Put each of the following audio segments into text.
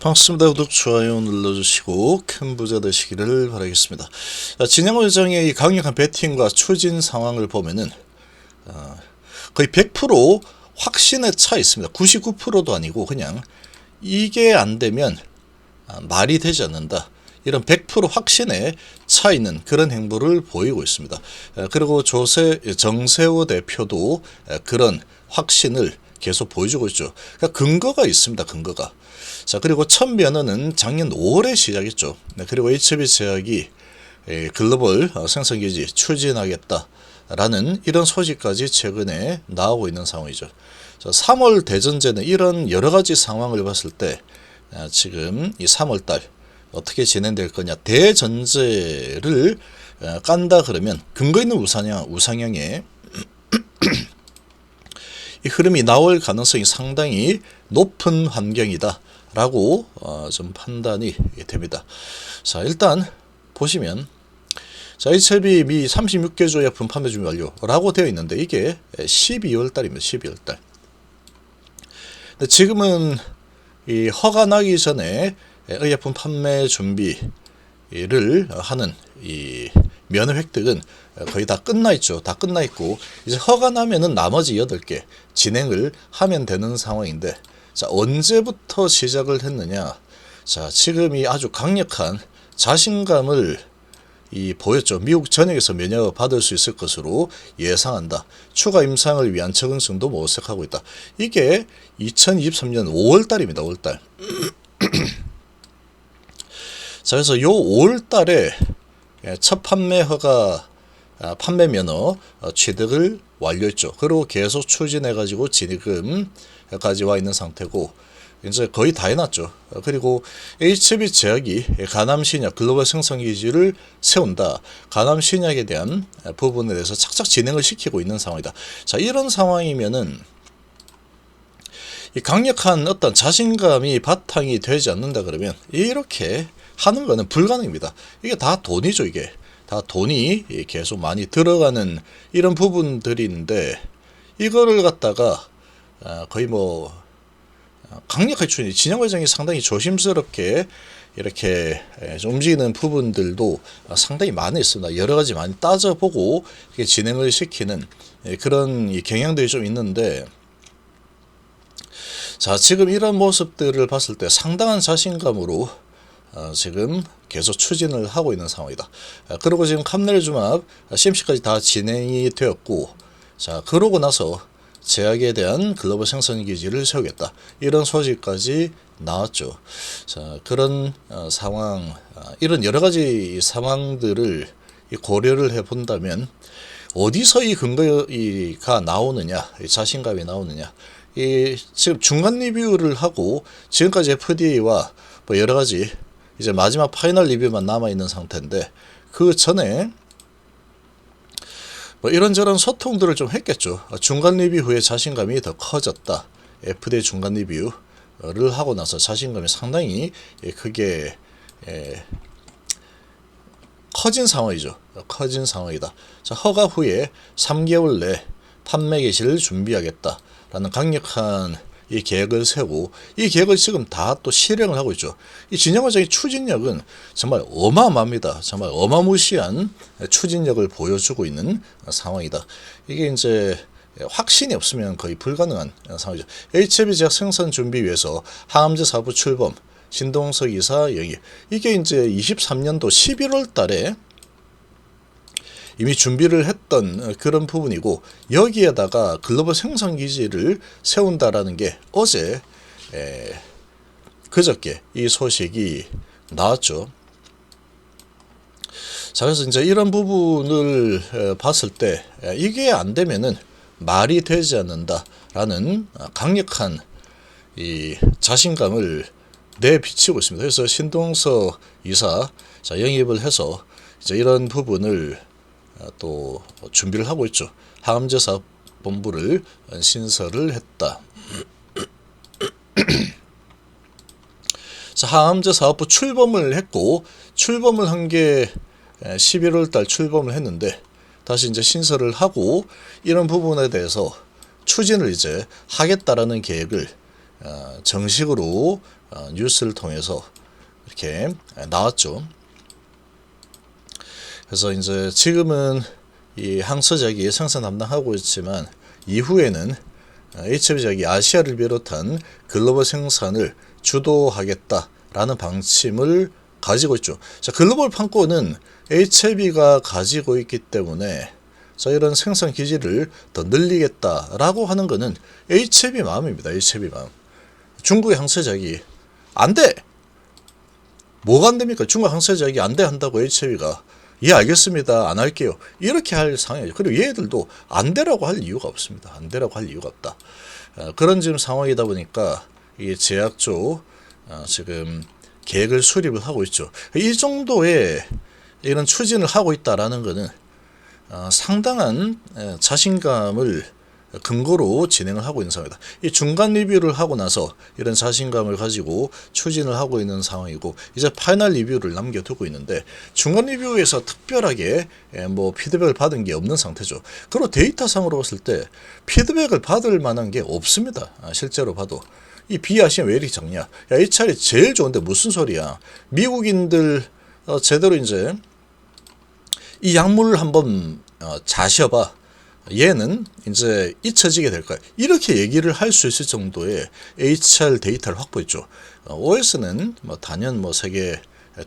반갑습니다. 구독, 좋아요 눌러주시고 큰 부자 되시기를 바라겠습니다. 진양호 회장의 이 강력한 배팅과 추진 상황을 보면은 거의 100% 확신에 차 있습니다. 99%도 아니고 그냥 이게 안 되면 말이 되지 않는다. 이런 100% 확신에 차 있는 그런 행보를 보이고 있습니다. 그리고 정세호 대표도 그런 확신을 계속 보여주고 있죠. 그러니까 근거가 있습니다. 근거가. 자, 그리고 첫 면허는 작년 5월에 시작했죠. 그리고 HB 제약이 글로벌 생산기지 추진하겠다라는 이런 소식까지 최근에 나오고 있는 상황이죠. 자, 3월 대전제는 이런 여러 가지 상황을 봤을 때 지금 이 3월 달 어떻게 진행될 거냐, 대전제를 깐다 그러면 근거 있는 우상향의 이 흐름이 나올 가능성이 상당히 높은 환경이다 라고 좀 판단이 됩니다. 자, 일단 보시면 자, HLB 미 36개 조약품 판매 준비 완료라고 되어 있는데 이게 12월 달입니다. 12월 달. 근데 지금은 이 허가 나기 전에 의약품 판매 준비를 하는 이 면허 획득은 거의 다 끝나 있죠. 다 끝나 있고 이제 허가 나면은 나머지 8개 진행을 하면 되는 상황인데, 자, 언제부터 시작을 했느냐? 자, 지금이 아주 강력한 자신감을 보였죠. 미국 전역에서 면허 받을 수 있을 것으로 예상한다. 추가 임상을 위한 적응성도 모색하고 있다. 이게 2023년 5월 달입니다. 5월 달. 자, 그래서 요 5월 달에 첫 판매 허가 판매 면허 취득을 완료했죠. 그리고 계속 추진해가지고 지금까지 와 있는 상태고, 이제 거의 다 해놨죠. 그리고 HB 제약이 가남 신약 글로벌 생산기지를 세운다. 가남 신약에 대한 부분에 대해서 착착 진행을 시키고 있는 상황이다. 자, 이런 상황이면은 이 강력한 어떤 자신감이 바탕이 되지 않는다 그러면 이렇게 하는 거는 불가능입니다. 이게 다 돈이죠. 이게 다 돈이 계속 많이 들어가는 이런 부분들인데, 이거를 갖다가 거의 뭐 강력하게 추진, 진영 회장이 상당히 조심스럽게 이렇게 움직이는 부분들도 상당히 많이 있습니다. 여러 가지 많이 따져보고 진행을 시키는 그런 경향들이 좀 있는데, 자, 지금 이런 모습들을 봤을 때 상당한 자신감으로 지금 계속 추진을 하고 있는 상황이다. 그리고 지금 캄넬주맙 CMC까지 다 진행이 되었고, 자, 그러고 나서 제약에 대한 글로벌 생산 기지를 세우겠다. 이런 소식까지 나왔죠. 자, 그런 상황, 이런 여러 가지 상황들을 고려를 해 본다면 어디서 이 근거가 나오느냐, 자신감이 나오느냐. 지금 중간 리뷰를 하고 지금까지 FDA와 뭐 여러 가지 이제 마지막 파이널 리뷰만 남아 있는 상태인데, 그 전에 뭐 이런저런 소통들을 좀 했겠죠. 중간 리뷰 후에 자신감이 더 커졌다. FDA 중간 리뷰를 하고 나서 자신감이 상당히 크게 커진 상황이죠. 커진 상황이다. 자, 허가 후에 3개월 내 판매 개시를 준비하겠다라는 강력한 이 계획을 세우고, 이 계획을 지금 다 또 실행을 하고 있죠. 이 진영화적인 추진력은 정말 어마어마합니다. 정말 어마무시한 추진력을 보여주고 있는 상황이다. 이게 이제 확신이 없으면 거의 불가능한 상황이죠. HB 제약 생산 준비 위해서 항암제 사부 출범, 신동석 이사 영입. 이게 이제 23년도 11월 달에 이미 준비를 했던 그런 부분이고, 여기에다가 글로벌 생산 기지를 세운다라는 게 어제 그저께 이 소식이 나왔죠. 자, 그래서 이제 이런 부분을 봤을 때 이게 안 되면은 말이 되지 않는다라는 강력한 이 자신감을 내비치고 있습니다. 그래서 신동석 이사 영입을 해서 이제 이런 부분을 또 준비를 하고 있죠. 항암제 사업본부를 신설을 했다. 자, 항암제 사업부 출범을 했고, 출범을 한 게 11월 달 출범을 했는데, 다시 이제 신설을 하고 이런 부분에 대해서 추진을 이제 하겠다라는 계획을 정식으로 뉴스를 통해서 이렇게 나왔죠. 그래서 이제 지금은 이 항서작이 생산 담당하고 있지만 이후에는 HB작이 아시아를 비롯한 글로벌 생산을 주도하겠다라는 방침을 가지고 있죠. 자, 글로벌 판권은 HB가 가지고 있기 때문에 자, 이런 생산 기지를 더 늘리겠다라고 하는 것은 HB 마음입니다. HB 마음. 중국의 항서작이 안 돼! 뭐가 안 됩니까? 중국 항서작이 안 돼 한다고 HB가 예 알겠습니다. 안 할게요. 이렇게 할 상황이죠. 그리고 얘들도 안 되라고 할 이유가 없습니다. 안 되라고 할 이유가 없다. 그런 지금 상황이다 보니까 이 제약 쪽 지금 계획을 수립을 하고 있죠. 이 정도의 이런 추진을 하고 있다라는 것은 상당한 자신감을 근거로 진행을 하고 있는 상황이다. 이 중간 리뷰를 하고 나서 이런 자신감을 가지고 추진을 하고 있는 상황이고 이제 파이널 리뷰를 남겨두고 있는데 중간 리뷰에서 특별하게 뭐 피드백을 받은 게 없는 상태죠. 그리고 데이터상으로 봤을 때 피드백을 받을 만한 게 없습니다. 실제로 봐도 이 비아시안 왜 이렇게 작냐? 야, 이 차례 제일 좋은데 무슨 소리야? 미국인들 제대로 이제 이 약물을 한번 자셔봐. 얘는 이제 잊혀지게 될 거야. 이렇게 얘기를 할 수 있을 정도의 HR 데이터를 확보했죠. OS는 뭐 단연 뭐 세계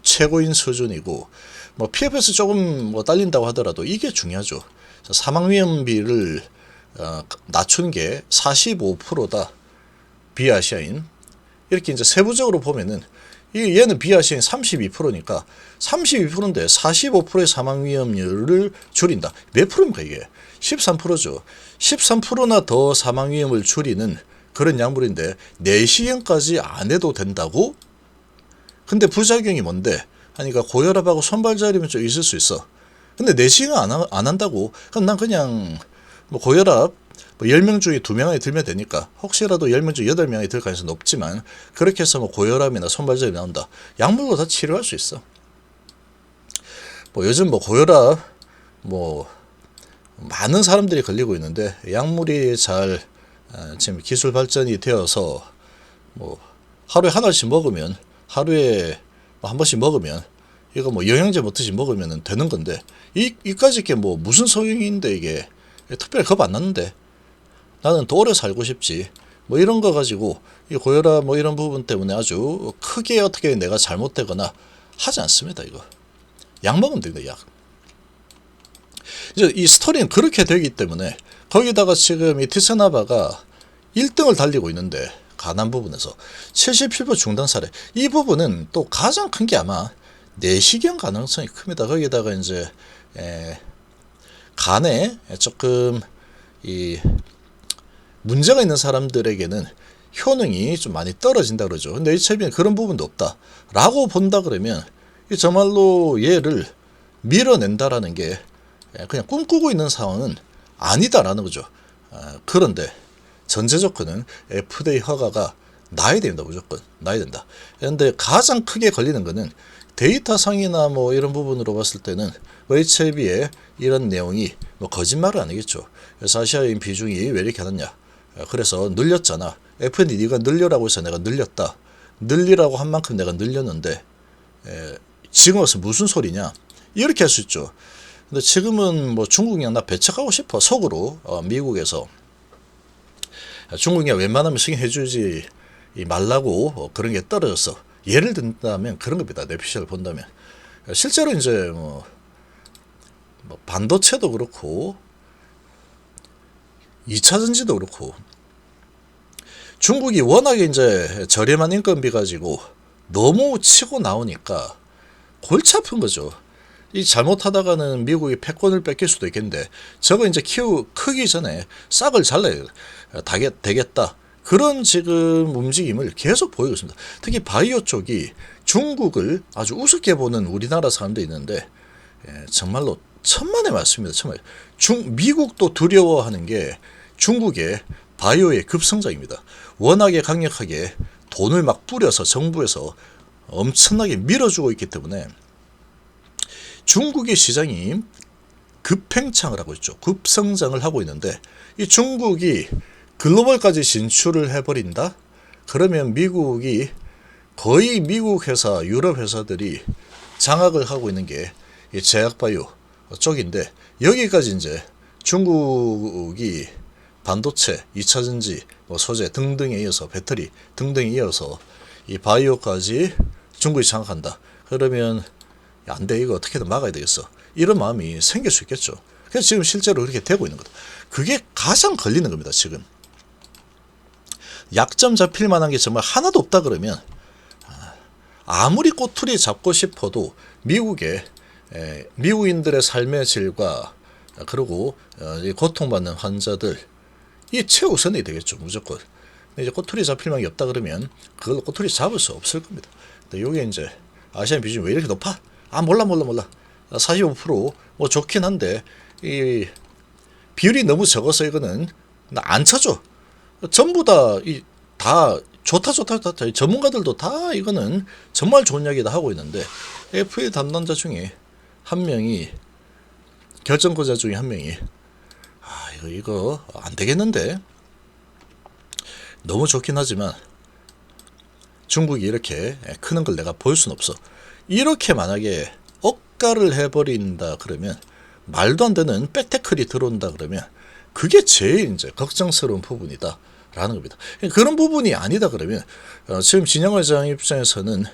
최고인 수준이고 뭐 PFS 조금 뭐 딸린다고 하더라도 이게 중요하죠. 사망 위험비를 낮춘 게 45%다. 비아시아인. 이렇게 이제 세부적으로 보면은 얘는 비아시아인 32%니까 32%인데 45%의 사망 위험률을 줄인다. 몇 프로입니까 이게? 13%죠. 13%나 더 사망 위험을 줄이는 그런 약물인데 내시경까지 안 해도 된다고? 근데 부작용이 뭔데? 하니까 고혈압하고 손발저림은 좀 있을 수 있어. 근데 내시경 안 한다고? 그럼 난 그냥 뭐 고혈압 뭐 10명 중에 2명 안에 들면 되니까 혹시라도 10명 중에 8명이 들 가능성은 높지만 그렇게 해서 뭐 고혈압이나 손발저림이 나온다. 약물로 다 치료할 수 있어. 뭐 요즘 뭐 고혈압 뭐 많은 사람들이 걸리고 있는데 약물이 잘 지금 기술 발전이 되어서 뭐 하루에 하나씩 먹으면 하루에 한 번씩 먹으면 이거 뭐 영양제 먹듯이 먹으면 되는 건데 이까짓 게 뭐 무슨 소용인데 이게 특별히 겁 안 났는데 나는 더 오래 살고 싶지 뭐 이런 거 가지고 이 고혈압 뭐 이런 부분 때문에 아주 크게 어떻게 내가 잘못되거나 하지 않습니다. 이거 약 먹으면 됩니다. 약. 이제 이 스토리는 그렇게 되기 때문에 거기다가 지금 이 티스나바가 1등을 달리고 있는데 가난 부분에서 77% 중단 사례 이 부분은 또 가장 큰 게 아마 내시경 가능성이 큽니다. 거기다가 이제 간에 조금 이 문제가 있는 사람들에게는 효능이 좀 많이 떨어진다 그러죠. 근데 HIV는 그런 부분도 없다 라고 본다 그러면 정말로 얘를 밀어낸다라는 게 그냥 꿈꾸고 있는 상황은 아니다라는 거죠. 그런데 전제 조건은 FDA 허가가 나야 됩니다. 무조건 나야 된다. 그런데 가장 크게 걸리는 거는 데이터상이나 뭐 이런 부분으로 봤을 때는 HIV의 이런 내용이 뭐 거짓말은 아니겠죠. 그래서 아시아인 비중이 왜 이렇게 하느냐. 그래서 늘렸잖아. FDA 네가 늘려라고 해서 내가 늘렸다. 늘리라고 한 만큼 내가 늘렸는데 지금 와서 무슨 소리냐. 이렇게 할 수 있죠. 근데 지금은 뭐 중국이랑 나 배척하고 싶어. 속으로 미국에서 중국이랑 웬만하면 승인해주지 말라고 그런 게 떨어졌어. 예를 든다면 그런 겁니다. 내피셜을 본다면 실제로 이제 뭐 반도체도 그렇고 2차 전지도 그렇고 중국이 워낙에 이제 저렴한 인건비 가지고 너무 치고 나오니까 골치 아픈 거죠. 이 잘못하다가는 미국이 패권을 뺏길 수도 있겠는데 저거 이제 크기 전에 싹을 잘라야 되겠다. 그런 지금 움직임을 계속 보이고 있습니다. 특히 바이오 쪽이 중국을 아주 우습게 보는 우리나라 사람도 있는데 정말로 천만의 말씀입니다. 천만에. 미국도 두려워하는 게 중국의 바이오의 급성장입니다. 워낙에 강력하게 돈을 막 뿌려서 정부에서 엄청나게 밀어주고 있기 때문에 중국의 시장이 급팽창을 하고 있죠. 급성장을 하고 있는데 이 중국이 글로벌까지 진출을 해버린다? 그러면 미국이 거의 미국 회사, 유럽 회사들이 장악을 하고 있는 게 이 제약바이오 쪽인데 여기까지 이제 중국이 반도체, 2차전지, 뭐 소재 등등에 이어서 배터리 등등에 이어서 이 바이오까지 중국이 장악한다. 그러면 안 돼, 이거 어떻게든 막아야 되겠어. 이런 마음이 생길 수 있겠죠. 그래서 지금 실제로 그렇게 되고 있는 거다. 그게 가장 걸리는 겁니다. 지금 약점 잡힐 만한 게 정말 하나도 없다 그러면 아무리 꼬투리 잡고 싶어도 미국인들의 삶의 질과 그리고 고통받는 환자들 이 최우선이 되겠죠. 무조건. 근데 이제 꼬투리 잡힐 만한 게 없다 그러면 그걸로 꼬투리 잡을 수 없을 겁니다. 근데 요게 이제 아시안 비중이 왜 이렇게 높아? 몰라. 45%뭐 좋긴 한데 이 비율이 너무 적어서 이거는 안 쳐줘. 전부 다 좋다. 전문가들도 다 이거는 정말 좋은 이야기다 하고 있는데 FDA 담당자 중에 한 명이 결정권자 중에 한 명이 이거 안 되겠는데 너무 좋긴 하지만 중국이 이렇게 크는 걸 내가 볼 수는 없어. 이렇게 만약에 억가를 해버린다 그러면 말도 안 되는 백태클이 들어온다 그러면 그게 제일 이제 걱정스러운 부분이다. 라는 겁니다. 그런 부분이 아니다 그러면 지금 진영 회장 입장에서는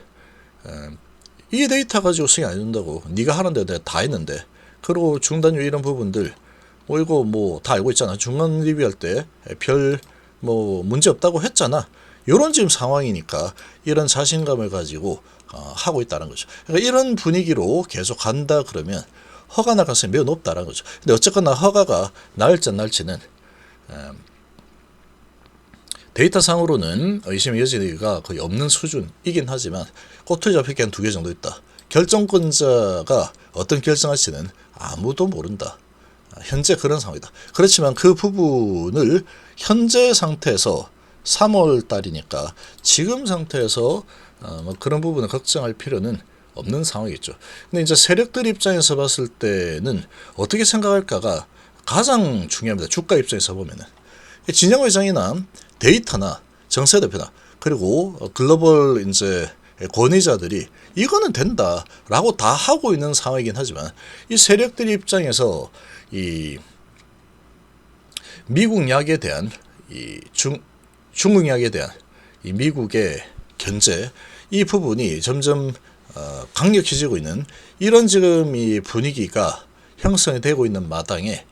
이 데이터 가지고 승인 안 해준다고 네가 하는데 내가 다 했는데 그리고 중단료 이런 부분들 이거 뭐 다 알고 있잖아. 중간 리뷰할 때 별 뭐 문제 없다고 했잖아. 이런 지금 상황이니까 이런 자신감을 가지고 하고 있다는 거죠. 그러니까 이런 분위기로 계속 간다 그러면 허가 날 가능성이 매우 높다는 거죠. 근데 어쨌거나 허가가 나을지 안 나을지는 데이터상으로는 의심의 여지가 거의 없는 수준이긴 하지만 꼬투리 잡힐 게 한 2개 정도 있다. 결정권자가 어떤 결정할지는 아무도 모른다. 현재 그런 상황이다. 그렇지만 그 부분을 현재 상태에서 3월 달이니까 지금 상태에서 뭐 그런 부분을 걱정할 필요는 없는 상황이겠죠. 근데 이제 세력들 입장에서 봤을 때는 어떻게 생각할까가 가장 중요합니다. 주가 입장에서 보면은 진영 회장이나 데이터나 정세 대표나 그리고 글로벌 이제 권위자들이 이거는 된다라고 다 하고 있는 상황이긴 하지만 이 세력들 입장에서 이 미국 약에 대한 중국 약에 대한 이 미국의 견제 이 부분이 점점 강력해지고 있는 이런 지금 이 분위기가 형성이 되고 있는 마당에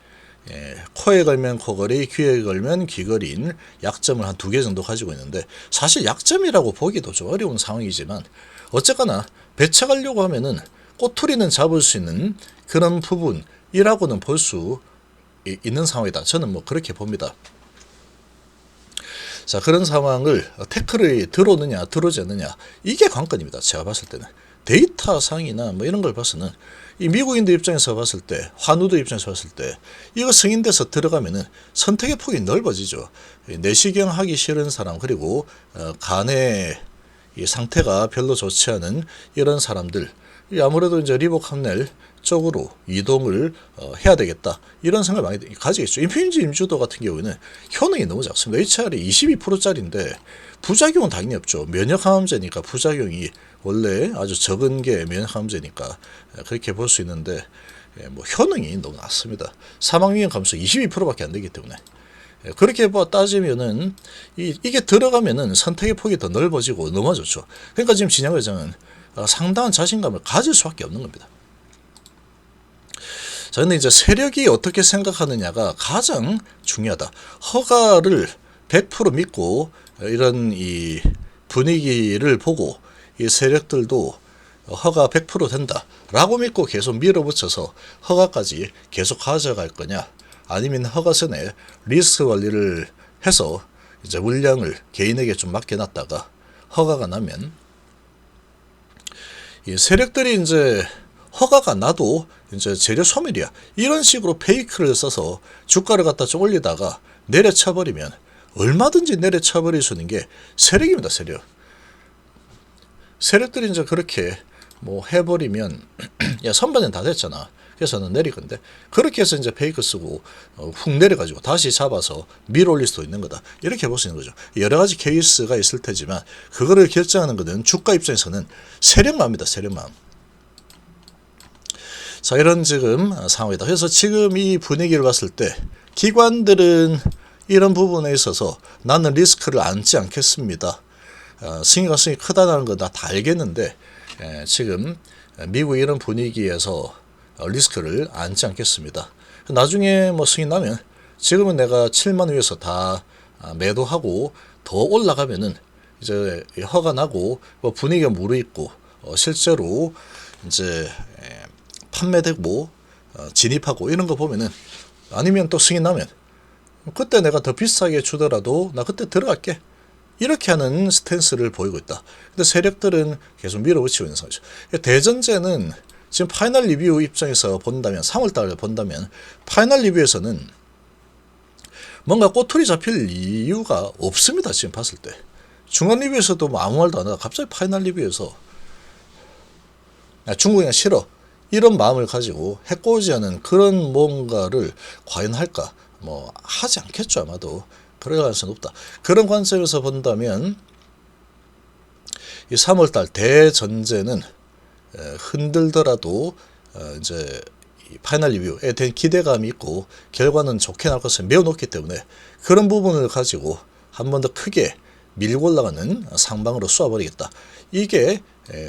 코에 걸면 코걸이, 귀에 걸면 귀걸이인 약점을 한 2개 정도 가지고 있는데 사실 약점이라고 보기도 좀 어려운 상황이지만 어쨌거나 배척하려고 하면은 꼬투리는 잡을 수 있는 그런 부분이라고는 볼 수 있는 상황이다. 저는 뭐 그렇게 봅니다. 자, 그런 상황을 태클이 들어오느냐 들어오지 않느냐 이게 관건입니다. 제가 봤을 때는 데이터상이나 뭐 이런 걸 봐서는 이 미국인들 입장에서 봤을 때 환우들 입장에서 봤을 때 이거 승인돼서 들어가면은 선택의 폭이 넓어지죠. 내시경 하기 싫은 사람 그리고 간의 이 상태가 별로 좋지 않은 이런 사람들 아무래도 이제 리보캄넬 쪽으로 이동을 해야 되겠다 이런 생각을 많이 가지겠죠. 인플루엔자 임주도 같은 경우에는 효능이 너무 작습니다. HR이 22%짜리인데 부작용은 당연히 없죠. 면역항암제니까 부작용이 원래 아주 적은 게 면역항암제니까 그렇게 볼 수 있는데 뭐 효능이 너무 낮습니다. 사망위험 감소 22%밖에 안 되기 때문에 그렇게 따지면은 이게 들어가면은 선택의 폭이 더 넓어지고 너무 좋죠. 그러니까 지금 진영 회장은 상당한 자신감을 가질 수밖에 없는 겁니다. 자, 근데 이제 세력이 어떻게 생각하느냐가 가장 중요하다. 허가를 100% 믿고 이런 이 분위기를 보고 이 세력들도 허가 100% 된다라고 믿고 계속 밀어붙여서 허가까지 계속 가져갈 거냐, 아니면 허가 전에 리스크 관리를 해서 이제 물량을 개인에게 좀 맡겨놨다가 허가가 나면 이 세력들이 이제 허가가 나도 이제 재료 소멸이야 이런 식으로 페이크를 써서 주가를 갖다 좀 올리다가 내려쳐버리면 얼마든지 내려쳐버릴 수 있는 게 세력입니다. 세력들이 이제 그렇게 뭐 해버리면 야 선반은 다 됐잖아. 그래서는 내릴 건데, 그렇게 해서 이제 페이크 쓰고 훅 내려가지고 다시 잡아서 밀어 올릴 수도 있는 거다, 이렇게 볼 수 있는 거죠. 여러 가지 케이스가 있을 테지만 그거를 결정하는 것은 주가 입장에서는 세력마음이다, 세력마음. 자, 이런 지금 상황이다. 그래서 지금 이 분위기를 봤을 때 기관들은 이런 부분에 있어서 나는 리스크를 안지 않겠습니다. 승인 가능성이 크다는 거 다 알겠는데 지금 미국 이런 분위기에서 리스크를 안지 않겠습니다. 나중에 뭐 승인 나면 지금은 내가 7만 위에서 다 매도하고 더 올라가면은 이제 허가 나고 뭐 분위기가 무르익고 실제로 이제 판매되고 진입하고 이런 거 보면은, 아니면 또 승인 나면 그때 내가 더 비싸게 주더라도 나 그때 들어갈게, 이렇게 하는 스탠스를 보이고 있다. 근데 세력들은 계속 밀어붙이고 있는 상황이죠. 대전제는 지금 파이널 리뷰 입장에서 본다면, 3월달에 본다면 파이널 리뷰에서는 뭔가 꼬투리 잡힐 이유가 없습니다. 지금 봤을 때 중간 리뷰에서도 뭐 아무 말도 안 하다가 갑자기 파이널 리뷰에서 중국이 싫어, 이런 마음을 가지고 해코지하는 그런 뭔가를 과연 할까? 뭐 하지 않겠죠. 아마도 그럴 가능성이 높다. 그런 관점에서 본다면 이 3월달 대전제는 흔들더라도 이제 파이널 리뷰에 대한 기대감이 있고 결과는 좋게 나올 것을 매우 높기 때문에 그런 부분을 가지고 한 번 더 크게 밀고 올라가는 상방으로 쏘아버리겠다. 이게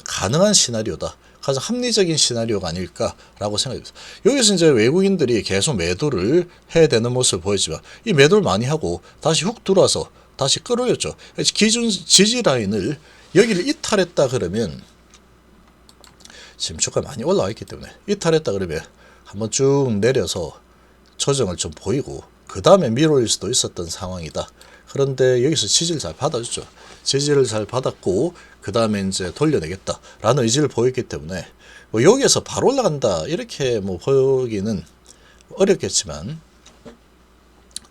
가능한 시나리오다. 가장 합리적인 시나리오가 아닐까라고 생각합니다. 여기서 이제 외국인들이 계속 매도를 해야 되는 모습을 보이지만 이 매도를 많이 하고 다시 훅 들어와서 다시 끌어올렸죠. 기준 지지 라인을 여기를 이탈했다 그러면, 지금 주가 많이 올라와 있기 때문에 이탈했다 그러면 한번 쭉 내려서 조정을 좀 보이고 그 다음에 밀어올릴 수도 있었던 상황이다. 그런데 여기서 지지를 잘 받아줬죠. 지지를 잘 받았고 그 다음에 이제 돌려내겠다라는 의지를 보였기 때문에 뭐 여기에서 바로 올라간다 이렇게 뭐 보기는 어렵겠지만,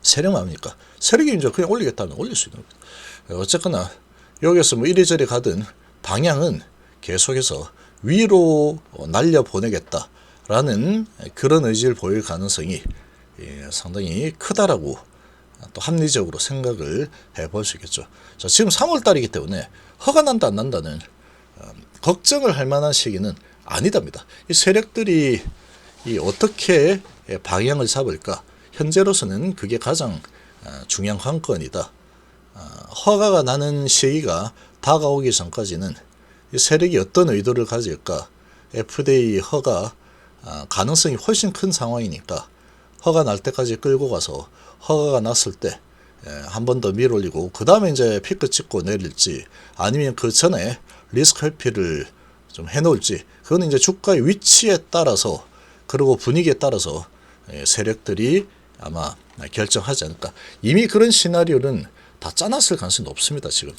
세력마음이니까 세력이 이제 그냥 올리겠다면 올릴 수 있는 겁니다. 어쨌거나 여기에서 뭐 이리저리 가든 방향은 계속해서 위로 날려보내겠다라는 그런 의지를 보일 가능성이 상당히 크다라고 또 합리적으로 생각을 해볼 수 있겠죠. 자, 지금 3월달이기 때문에 허가 난다 안 난다는 걱정을 할 만한 시기는 아니답니다. 이 세력들이 어떻게 방향을 잡을까, 현재로서는 그게 가장 중요한 관건이다. 허가가 나는 시기가 다가오기 전까지는 이 세력이 어떤 의도를 가질까, FDA 허가 가능성이 훨씬 큰 상황이니까 허가 날 때까지 끌고 가서 허가가 났을 때 한 번 더 밀어올리고 그 다음에 이제 피크 찍고 내릴지, 아니면 그 전에 리스크 회피를 좀 해놓을지, 그건 이제 주가의 위치에 따라서 그리고 분위기에 따라서 세력들이 아마 결정하지 않을까. 이미 그런 시나리오는 다 짜놨을 가능성이 높습니다. 지금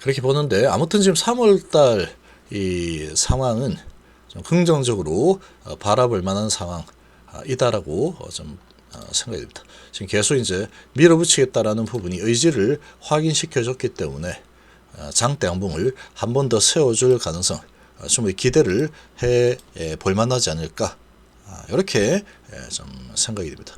그렇게 보는데, 아무튼 지금 3월달 이 상황은 좀 긍정적으로 바라볼 만한 상황이다라고 좀 생각이 됩니다. 지금 계속 이제 밀어붙이겠다라는 부분이 의지를 확인시켜줬기 때문에 장대 양봉을 한 번 더 세워줄 가능성, 충분히 기대를 해 볼 만하지 않을까, 이렇게 좀 생각이 됩니다.